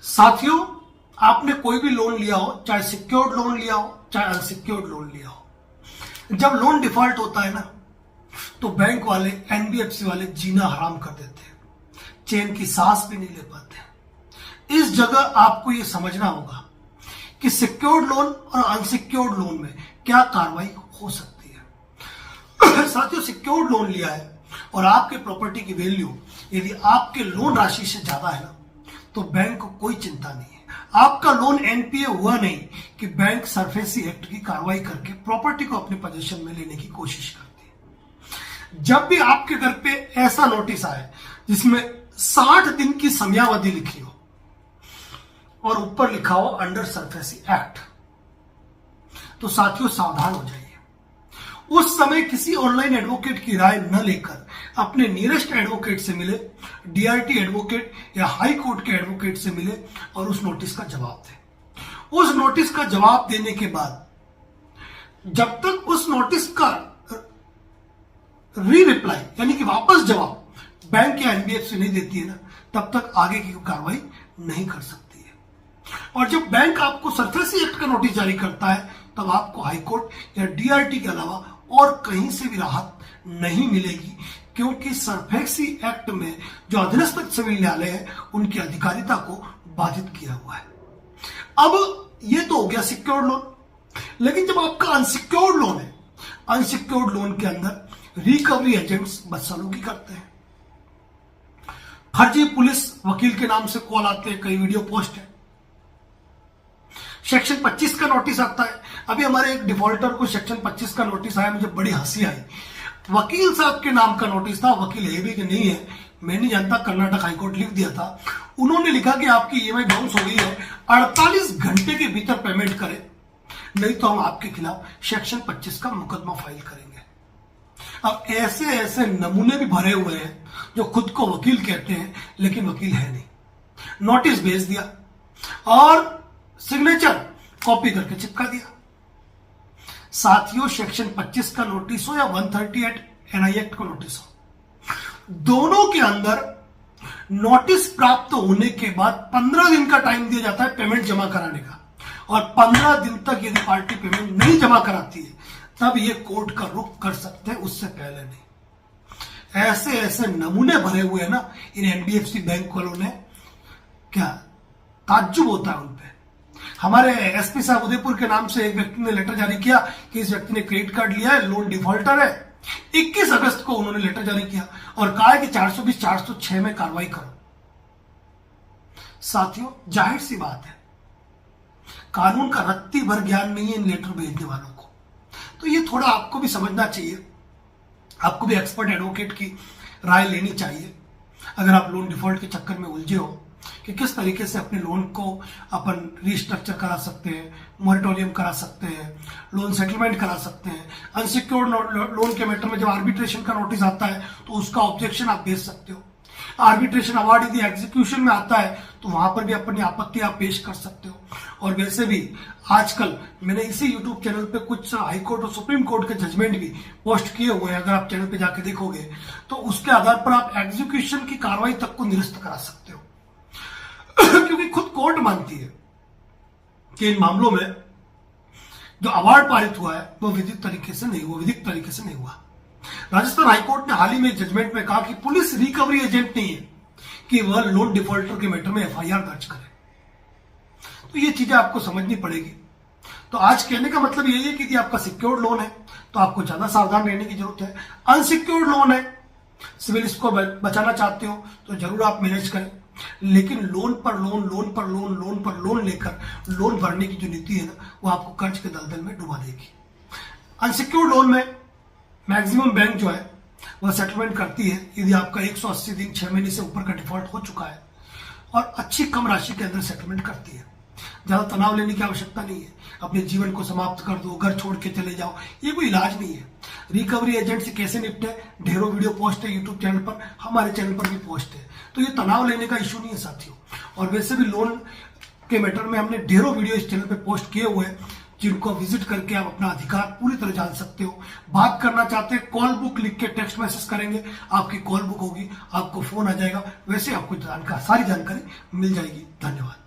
साथियों, आपने कोई भी लोन लिया हो, चाहे सिक्योर्ड लोन लिया हो चाहे अनसिक्योर्ड लोन लिया हो, जब लोन डिफॉल्ट होता है ना, तो बैंक वाले, एनबीएफसी वाले जीना हराम कर देते हैं, चैन की सांस भी नहीं ले पाते। इस जगह आपको यह समझना होगा कि सिक्योर्ड लोन और अनसिक्योर्ड लोन में क्या कार्रवाई हो सकती है। साथियों, सिक्योर्ड लोन लिया है और आपके प्रॉपर्टी की वैल्यू यदि आपके लोन राशि से ज्यादा है ना, तो बैंक को कोई चिंता नहीं है। आपका लोन एनपीए हुआ नहीं कि बैंक सरफेसी एक्ट की कार्रवाई करके प्रॉपर्टी को अपने पोजीशन में लेने की कोशिश करती है। जब भी आपके घर पे ऐसा नोटिस आए जिसमें 60 दिन की समयावधि लिखी हो और ऊपर लिखा हो अंडर सरफेसी एक्ट, तो साथियों सावधान हो जाइए। उस समय किसी ऑनलाइन एडवोकेट की राय न लेकर अपने नियरेस्ट एडवोकेट से मिले, डीआरटी एडवोकेट या हाई कोर्ट के एडवोकेट से मिले और उस नोटिस का जवाब दें। उस नोटिस का जवाब देने के बाद जब तक उस नोटिस का रिप्लाई यानी कि वापस जवाब बैंक या एनबीएफसी नहीं देती है ना, तब तक आगे की कार्रवाई नहीं कर सकती है। और जब बैंक आपको सरफेसी एक्ट का नोटिस जारी करता है, तब आपको हाईकोर्ट या डीआरटी के अलावा और कहीं से भी राहत नहीं मिलेगी, क्योंकि सरफेसी एक्ट में जो अधीनस्थ सिविल न्यायालय है, उनकी अधिकारिता को बाधित किया हुआ है। अब ये तो हो गया सिक्योर्ड लोन, लेकिन जब आपका अनसिक्योर्ड लोन है, अनसिक्योर्ड लोन के अंदर रिकवरी एजेंट्स बदसलूकी करते हैं। फर्जी पुलिस वकील के नाम से कॉल आते हैं, कई वीडियो पोस्ट है। सेक्शन 25 का नोटिस आता है। अभी हमारे एक डिफॉल्टर को सेक्शन 25 का नोटिस आया, मुझे बड़ी हंसी आई। वकील साहब के नाम का नोटिस था, वकील है भी कि नहीं है मैं नहीं जानता, कर्नाटक हाईकोर्ट लिख दिया था। उन्होंने लिखा कि आपकी ईएमआई बाउंस हो गई है, 48 घंटे के भीतर पेमेंट करें, नहीं तो हम आपके खिलाफ सेक्शन 25 का मुकदमा फाइल करेंगे। अब ऐसे ऐसे नमूने भी भरे हुए हैं जो खुद को वकील कहते हैं लेकिन वकील है नहीं। नोटिस भेज दिया और सिग्नेचर कॉपी करके चिपका दिया। साथियों, सेक्शन 25 का नोटिस हो या 138 एनआई एक्ट का नोटिस हो, दोनों के अंदर नोटिस प्राप्त होने के बाद 15 दिन का टाइम दिया जाता है पेमेंट जमा कराने का, और 15 दिन तक यदि पार्टी पेमेंट नहीं जमा कराती है तब ये कोर्ट का रुख कर सकते हैं, उससे पहले नहीं। ऐसे ऐसे नमूने भरे हुए हैं ना इन एनबीएफसी बैंक वालों ने, क्या ताज्जुब होता है उन पे। हमारे एसपी साहब उदयपुर के नाम से एक व्यक्ति ने लेटर जारी किया कि इस व्यक्ति ने क्रेडिट कार्ड लिया है, लोन डिफॉल्टर है। 21 अगस्त को उन्होंने लेटर जारी किया और कहा है कि 420 406 में कार्रवाई करो। साथियों, जाहिर सी बात है, कानून का रत्ती भर ज्ञान नहीं है इन लेटर भेजने वालों को, तो ये थोड़ा आपको भी समझना चाहिए। आपको भी एक्सपर्ट एडवोकेट की राय लेनी चाहिए अगर आप लोन डिफॉल्ट के चक्कर में उलझे हो, कि किस तरीके से अपने लोन को अपन रीस्ट्रक्चर करा सकते हैं, मॉरिटोरियम करा सकते हैं, लोन सेटलमेंट करा सकते हैं। अनसिक्योर्ड लोन के मैटर में जब आर्बिट्रेशन का नोटिस आता है तो उसका ऑब्जेक्शन आप भेज सकते हो। आर्बिट्रेशन अवार्ड यदि एग्जीक्यूशन में आता है तो वहां पर भी अपनी आपत्ति आप पेश कर सकते हो। और वैसे भी आजकल मैंने इसी यूट्यूब चैनल पे कुछ हाईकोर्ट और सुप्रीम कोर्ट के जजमेंट भी पोस्ट किए हुए हैं, अगर आप चैनल पे जाके देखोगे तो उसके आधार पर आप एग्जीक्यूशन की कार्रवाई तक को निरस्त करा सकते हो। क्योंकि खुद कोर्ट मानती है कि इन मामलों में जो अवार्ड पारित हुआ है वो विधिक तरीके से नहीं हुआ। राजस्थान हाईकोर्ट ने हाल ही में जजमेंट में कहा कि पुलिस रिकवरी एजेंट नहीं है कि वह लोन डिफॉल्टर के मैटर में एफआईआर दर्ज करे। तो ये चीजें आपको समझनी पड़ेगी। तो आज कहने का मतलब यही है कि यदि आपका सिक्योर्ड लोन है तो आपको ज्यादा सावधान रहने की जरूरत है। अनसिक्योर्ड लोन है, सिविल स्कोर बचाना चाहते हो तो जरूर आप मैनेज करें, लेकिन लोन पर लोन लेकर लोन भरने की जो नीति है ना, वो आपको कर्ज के दलदल में डुबा देगी। अनसिक्योर्ड लोन में मैक्सिमम बैंक जो है वह सेटलमेंट करती है यदि आपका 180 दिन 6 महीने से ऊपर का डिफॉल्ट हो चुका है, और अच्छी कम राशि के अंदर सेटलमेंट करती है। ज्यादा तनाव लेने की आवश्यकता नहीं है, अपने जीवन को समाप्त कर दो, घर छोड़ के चले जाओ, ये कोई इलाज नहीं है। रिकवरी एजेंट से कैसे निपटे, ढेरों वीडियो पोस्ट है यूट्यूब चैनल पर, हमारे चैनल पर भी पोस्ट है। तो ये तनाव लेने का इशू नहीं है साथियों। और वैसे भी लोन के मैटर में हमने ढेरों वीडियो इस चैनल पे पोस्ट किए हुए हैं, जिनको विजिट करके आप अपना अधिकार पूरी तरह जान सकते हो। बात करना चाहते हैं, कॉल बुक लिख के टेक्स्ट मैसेज करेंगे, आपकी कॉल बुक होगी, आपको फोन आ जाएगा, वैसे आपको सारी जानकारी मिल जाएगी। धन्यवाद।